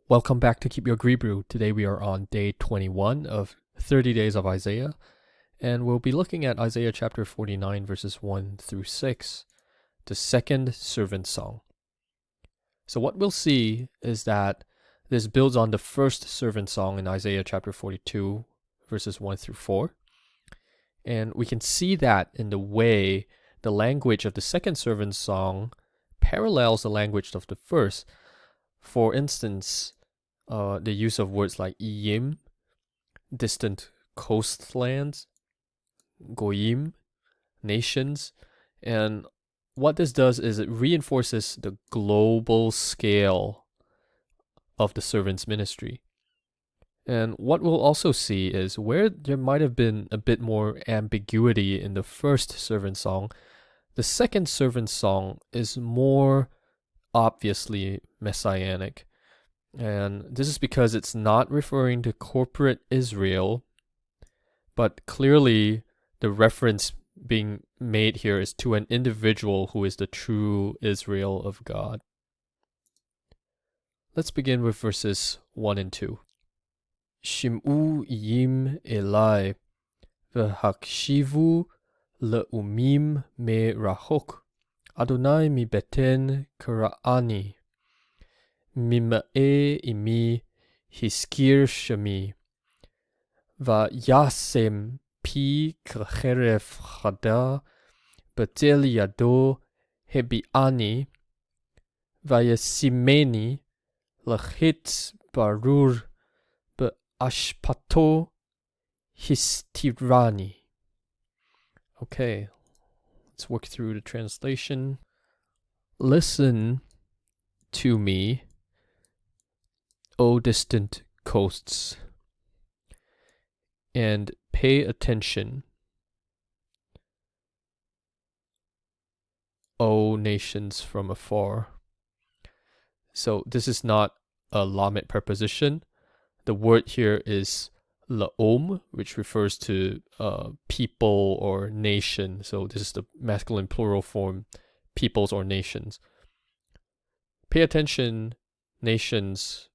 Welcome back to Keep Your Hebrew. Today we are on day 21 of 30 Days of Isaiah, and we'll be looking at Isaiah chapter 49, verses 1 through 6, the second servant song. So what we'll see is that this builds on the first servant song in Isaiah chapter 42, verses 1 through 4. And we can see that in the way the language of the second servant song parallels the language of the first. For instance, the use of words like iyim, distant coastlands, goyim, nations. And what this does is it reinforces the global scale of the servant's ministry. And what we'll also see is where there might have been a bit more ambiguity in the first servant song, the second servant song is more obviously messianic. And this is because it's not referring to corporate Israel, but clearly the reference being made here is to an individual who is the true Israel of God. Let's begin with verses 1 and 2. Shim'u yim elai v'hakshivu le'umim me rachok Adonai mi beten kara'ani Mima'e imi hiskir shemi Vayasem pi kcheref chada Betel yado hebi'ani Vayasimeni lechit barur Be'ashpato histirani. Okay, let's work through the translation. Listen to me, O distant coasts, and pay attention, O nations from afar. So this is not a lamed preposition. The word here is la'om, which refers to people or nation. So this is the masculine plural form, peoples or nations. Pay attention, nations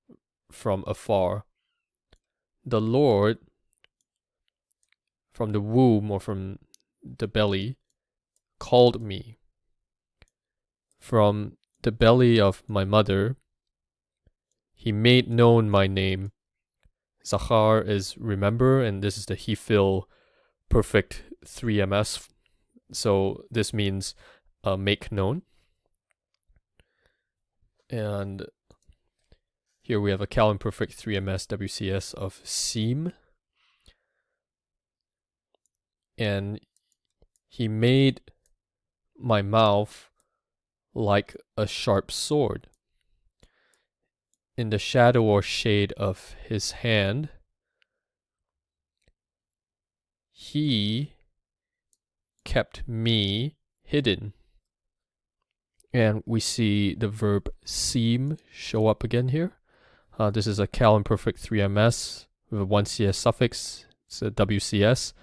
from afar. The Lord, from the womb or from the belly, called me. From the belly of my mother, he made known my name. Zachar is remember, and this is the Hefil perfect 3ms. So this means make known. And here we have a Calvin perfect 3ms WCS of seem. And he made my mouth like a sharp sword. In the shadow or shade of his hand, he kept me hidden. And we see the verb seem show up again here. This is a Calvin perfect 3ms with a 1cs suffix. It's a WCS.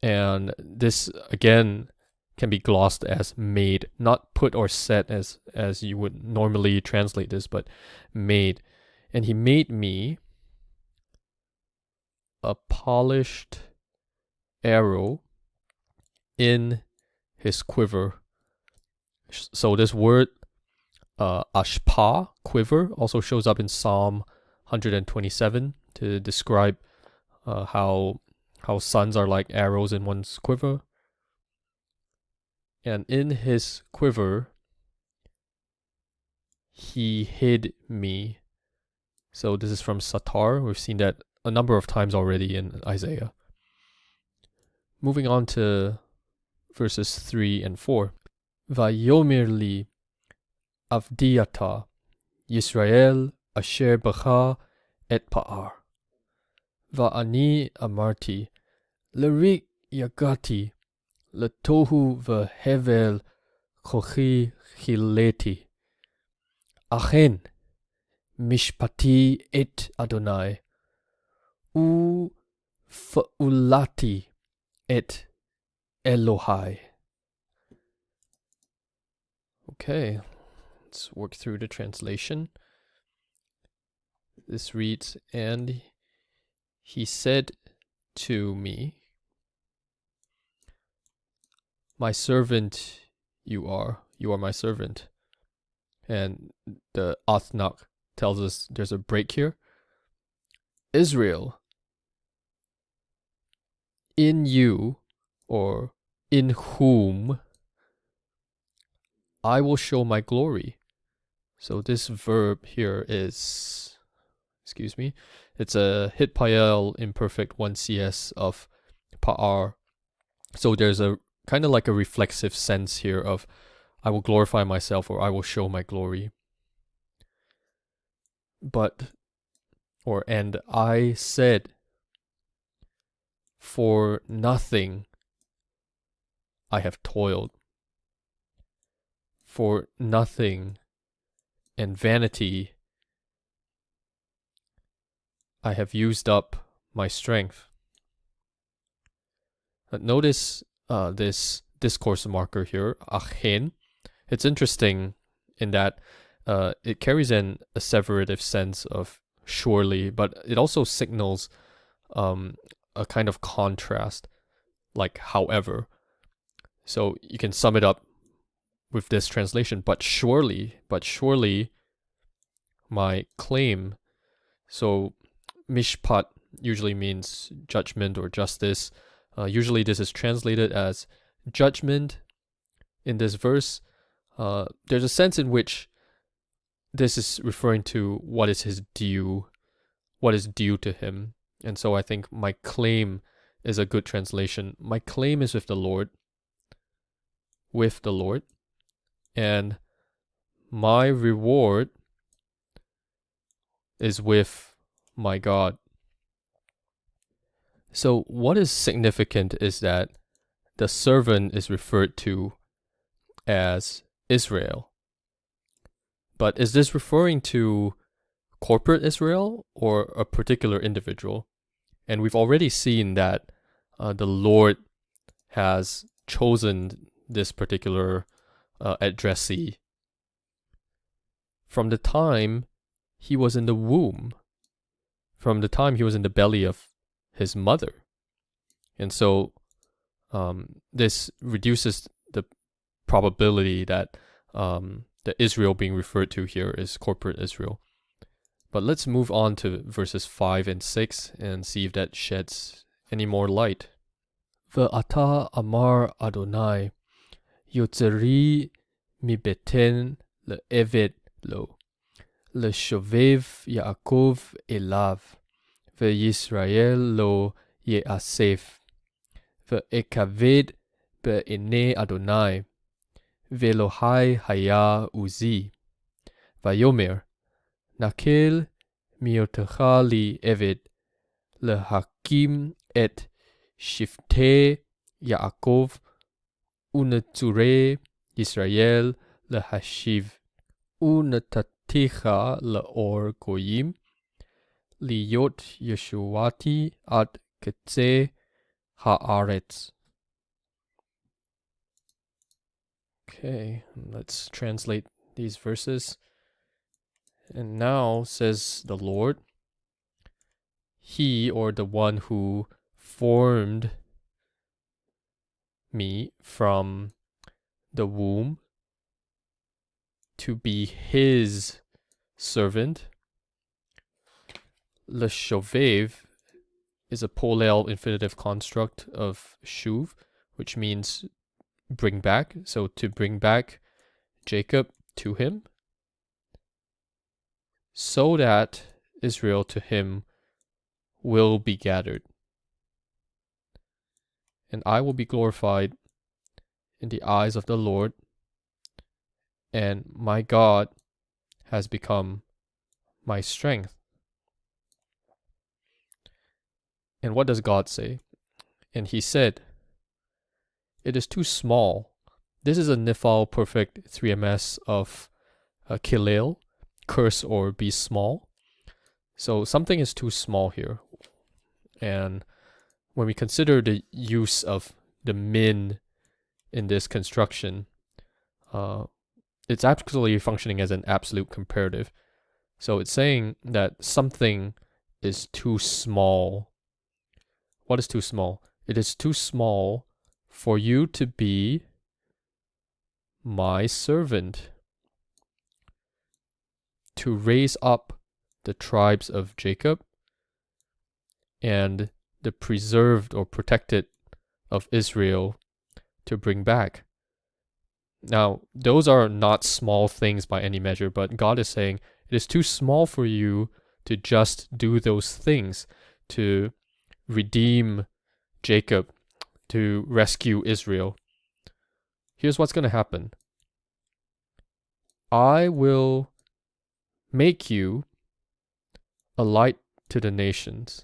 And this, again, can be glossed as made, not put or set as you would normally translate this, but made. And he made me a polished arrow in his quiver. So this word ashpa, quiver, also shows up in Psalm 127 to describe how sons are like arrows in one's quiver. And in his quiver, he hid me. So this is from Satar. We've seen that a number of times already in Isaiah. Moving on to verses 3 and 4. Vayomer li avdiyata Yisrael asher bacha et pa'ar. Va'ani amarti lerik yagati letohu v'hevel kochi chileti. Achen mishpati et Adonai u fa'ulati et Elohai. Okay, let's work through the translation. This reads, and he said to me, my servant you are my servant. And the Athnach tells us there's a break here. Israel, in you, or in whom, I will show my glory. So this verb here is, it's a hitpael imperfect 1cs of pa'ar. So there's a kind of like a reflexive sense here of I will glorify myself, or I will show my glory. And I said, for nothing I have toiled, for nothing and vanity I have used up my strength. Notice this discourse marker here, achen. It's interesting in that it carries an asseverative sense of surely, but it also signals a kind of contrast, like however. So you can sum it up with this translation, but surely my claim. So mishpat usually means judgment or justice. Usually this is translated as judgment in this verse. There's a sense in which this is referring to what is due to him. And so I think my claim is a good translation. My claim is with the Lord. And my reward is with my God. So what is significant is that the servant is referred to as Israel. But is this referring to corporate Israel or a particular individual? And we've already seen that the Lord has chosen this particular addressee from the time he was in the womb, from the time he was in the belly of his mother. And so this reduces the probability that the Israel being referred to here is corporate Israel. But let's move on to verses 5 and 6 and see if that sheds any more light. Ve'ata amar Adonai yotzeri mi beten le'eved lo le'shovev Yaakov elav ve'Yisrael lo ye'asef ve'ekaved be'enei Adonai ve'Elohai haya uzi vayomer nakel miyotecha li eved lehakim et shifte Yaakov unetzure Yisrael lehashiv unetaticha leor goyim liyot Yeshuati ad ketze haaretz. Okay, let's translate these verses. And now, says the Lord, he, or the one who formed me from the womb to be his servant. Le shovev is a polel infinitive construct of shuv, which means bring back. So to bring back Jacob to him, so that Israel to him will be gathered. And I will be glorified in the eyes of the Lord, and my God has become my strength. And what does God say? And he said, it is too small. This is a Nifal perfect 3ms of Kilel, curse or be small. So something is too small here. And when we consider the use of the min in this construction, it's actually functioning as an absolute comparative. So it's saying that something is too small. What is too small? It is too small for you to be my servant, to raise up the tribes of Jacob and the preserved or protected of Israel to bring back. Now, those are not small things by any measure, but God is saying it is too small for you to just do those things, to redeem Jacob, to rescue Israel. Here's what's going to happen. I will make you a light to the nations,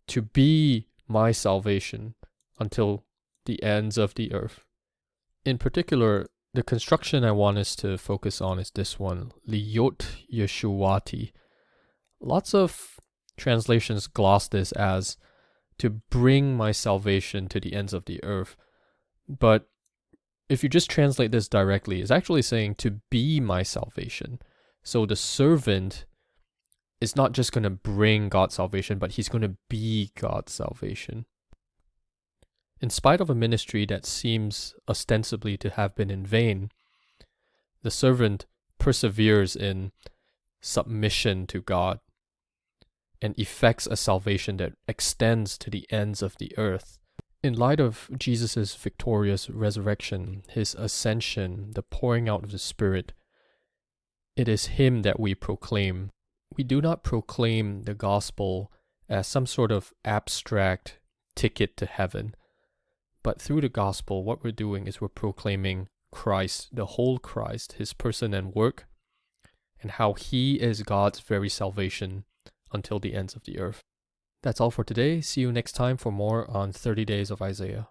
to be my salvation until the ends of the earth. In particular, the construction I want us to focus on is this one, Liyot Yeshuati. Lots of translations gloss this as to bring my salvation to the ends of the earth. But if you just translate this directly, it's actually saying to be my salvation. So the servant is not just going to bring God's salvation, but he's going to be God's salvation. In spite of a ministry that seems ostensibly to have been in vain, the servant perseveres in submission to God and effects a salvation that extends to the ends of the earth. In light of Jesus' victorious resurrection, his ascension, the pouring out of the Spirit, it is him that we proclaim. We do not proclaim the gospel as some sort of abstract ticket to heaven. But through the gospel, what we're doing is we're proclaiming Christ, the whole Christ, his person and work, and how he is God's very salvation until the ends of the earth. That's all for today. See you next time for more on 30 Days of Isaiah.